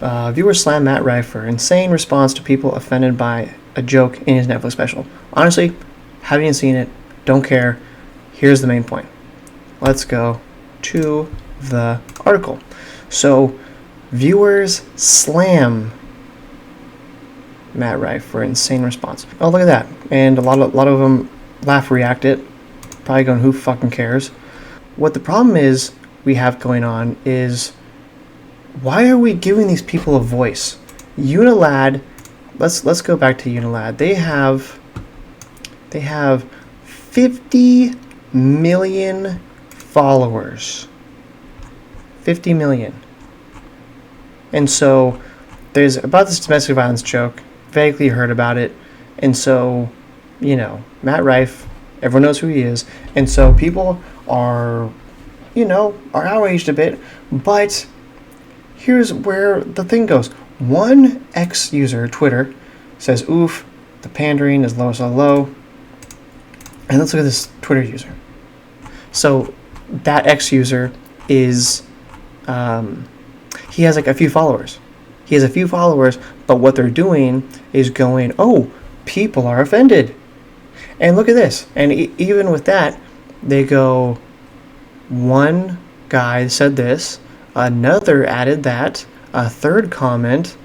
Viewers slam Matt Rife for insane response to people offended by a joke in his Netflix special. Honestly, haven't even seen it. Don't care. Here's the main point. Let's go to the article. So, viewers slam Matt Rife for insane response. Oh, look at that. And a lot of them laugh, react it. Probably going, who fucking cares? What the problem is we have going on is, why are we giving these people a voice? Unilad, let's go back to Unilad. They have 50 million followers. 50 million. And so there's about this domestic violence joke, vaguely heard about it, and so, Matt Rife, everyone knows who he is, and so people are outraged a bit, but here's where the thing goes. One ex-user, Twitter, says, oof, the pandering is low, so low. And let's look at this Twitter user. So that ex-user is, he has like a few followers. But what they're doing is going, oh, people are offended. And look at this. And even with that, they go, one guy said this, another added that, a third comment.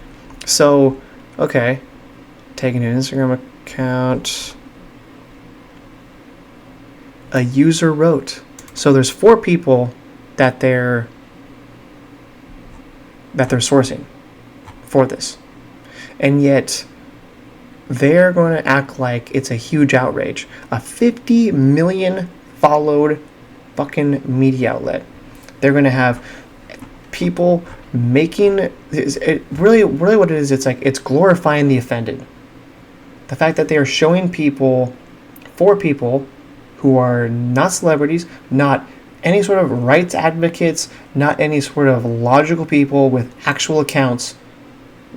So, okay, taking an Instagram account, a user wrote. So there's 4 people that they're sourcing for this. And yet they're going to act like it's a huge outrage. A 50 million followed fucking media outlet. They're going to have people making it really what it is. It's like it's glorifying the offended. The fact that they are showing people, 4 people who are not celebrities, not any sort of rights advocates, not any sort of logical people with actual accounts.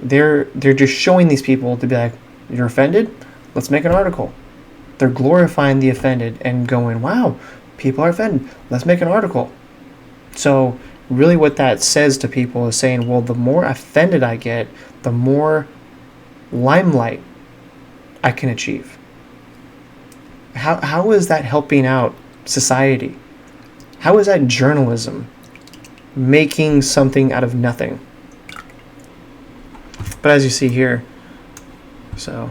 They're just showing these people to be like, you're offended? Let's make an article. They're glorifying the offended and going, wow, people are offended. Let's make an article. So really what that says to people is saying, well, the more offended I get, the more limelight I can achieve. How is that helping out society? How is that journalism making something out of nothing? But as you see here, so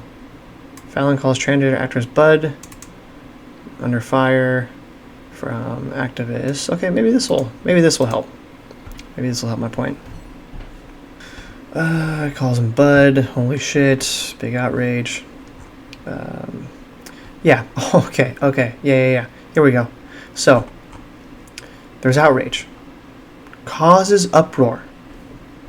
Fallon calls transgender actress Bud under fire from activists. Okay, maybe this will help. Maybe this will help my point. Calls him Bud. Holy shit! Big outrage. Yeah. Okay. Yeah. Here we go. So there's outrage. Causes uproar.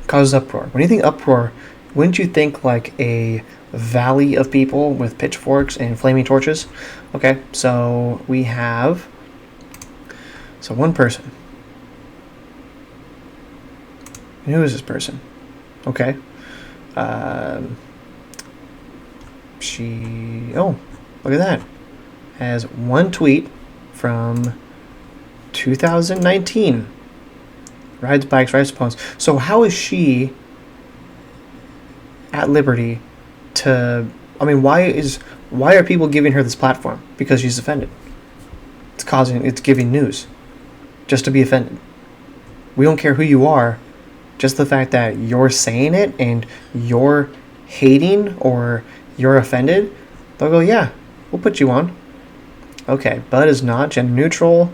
When you think uproar, wouldn't you think like a valley of people with pitchforks and flaming torches? Okay, so we have one person. And who is this person? Okay. Look at that. Has one tweet from 2019. Rides bikes, writes poems. So how is she at liberty to... why are people giving her this platform? Because she's offended. It's giving news. Just to be offended. We don't care who you are. Just the fact that you're saying it and you're hating or you're offended, they'll go, yeah, we'll put you on. Okay, Bud is not gender neutral.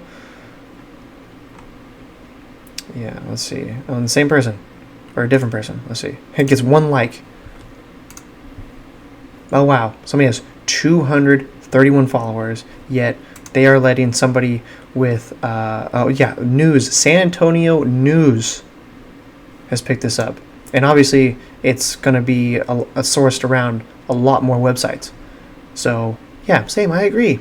Yeah, let's see. Oh, the same person. Or a different person. Let's see. It gets 1 like. Oh, wow. Somebody has 231 followers, yet they are letting somebody with, news. San Antonio News has picked this up. And obviously, it's going to be a sourced around a lot more websites. So, yeah, same. I agree.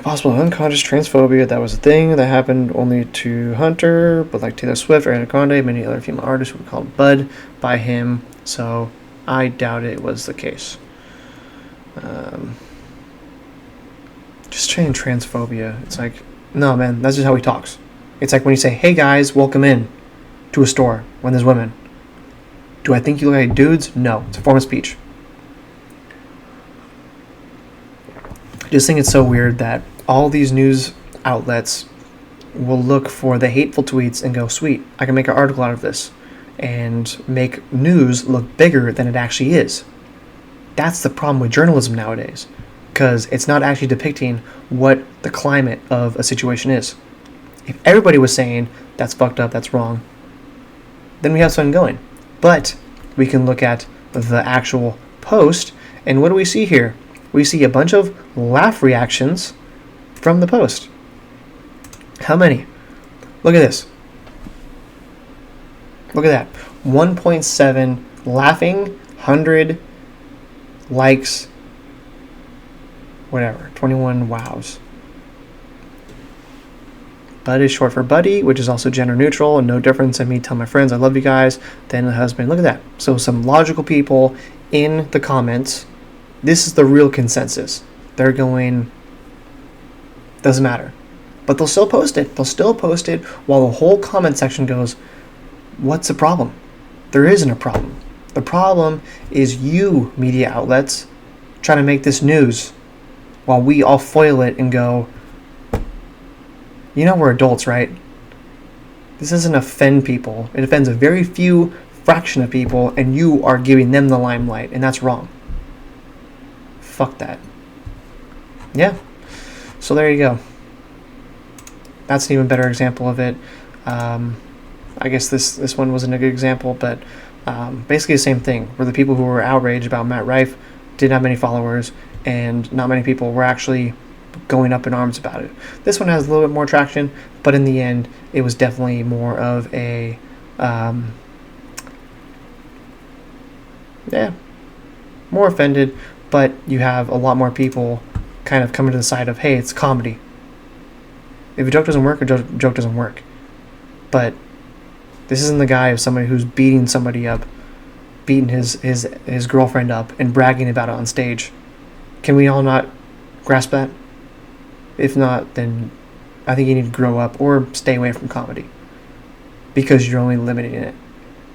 Possible unconscious transphobia. That was a thing that happened only to Hunter, but like Taylor Swift, Ariana Grande, many other female artists were called Bud by him. So, I doubt it was the case. Just saying transphobia. It's like, no, man, that's just how he talks. It's like when you say, hey guys, welcome in. to a store when there's women. Do I think you look like dudes? No. It's a form of speech. I just think it's so weird that all these news outlets will look for the hateful tweets and go, sweet, I can make an article out of this and make news look bigger than it actually is. That's the problem with journalism nowadays, because it's not actually depicting what the climate of a situation is. If everybody was saying, that's fucked up, that's wrong, then we have something going. But we can look at the actual post, and what do we see here? We see a bunch of laugh reactions from the post. How many? Look at this. Look at that. 1.7 laughing, 100 likes, whatever, 21 wows. Bud is short for buddy, which is also gender neutral and no difference in me telling my friends I love you guys than the husband. Look at that. So some logical people in the comments. This is the real consensus. They're going, doesn't matter. But they'll still post it. They'll still post it while the whole comment section goes, what's the problem? There isn't a problem. The problem is you, media outlets, trying to make this news while we all foil it and go, you know we're adults, right? This doesn't offend people. It offends a very few fraction of people, and you are giving them the limelight, and that's wrong. Fuck that. Yeah. So there you go. That's an even better example of it. I guess this one wasn't a good example, but basically the same thing, where the people who were outraged about Matt Rife didn't have many followers, and not many people were actually going up in arms about it. This one has a little bit more traction, but in the end, it was definitely more of a, more offended, but you have a lot more people kind of coming to the side of, hey, it's comedy. If a joke doesn't work, a joke doesn't work. But this isn't the guy of somebody who's beating somebody up, beating his girlfriend up, and bragging about it on stage. Can we all not grasp that? If not, then I think you need to grow up or stay away from comedy, because you're only limiting it.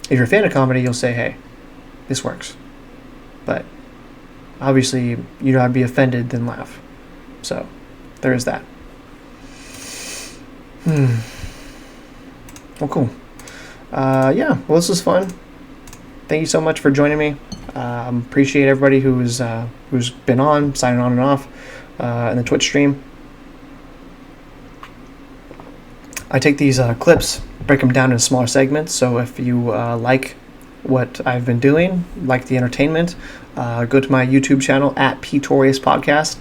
If you're a fan of comedy, you'll say, hey, this works. But obviously, you'd rather be offended than laugh. So there is that. Well, cool. Well, this was fun. Thank you so much for joining me. Appreciate everybody who's been on, signing on and off in the Twitch stream. I take these clips, break them down into smaller segments, so if you like what I've been doing, like the entertainment, go to my YouTube channel at Petorius Podcast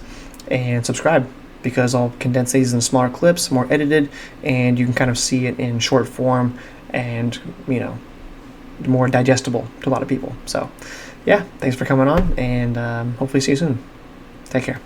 and subscribe, because I'll condense these in smaller clips, more edited, and you can kind of see it in short form and, more digestible to a lot of people. So, yeah, thanks for coming on, and hopefully see you soon. Take care.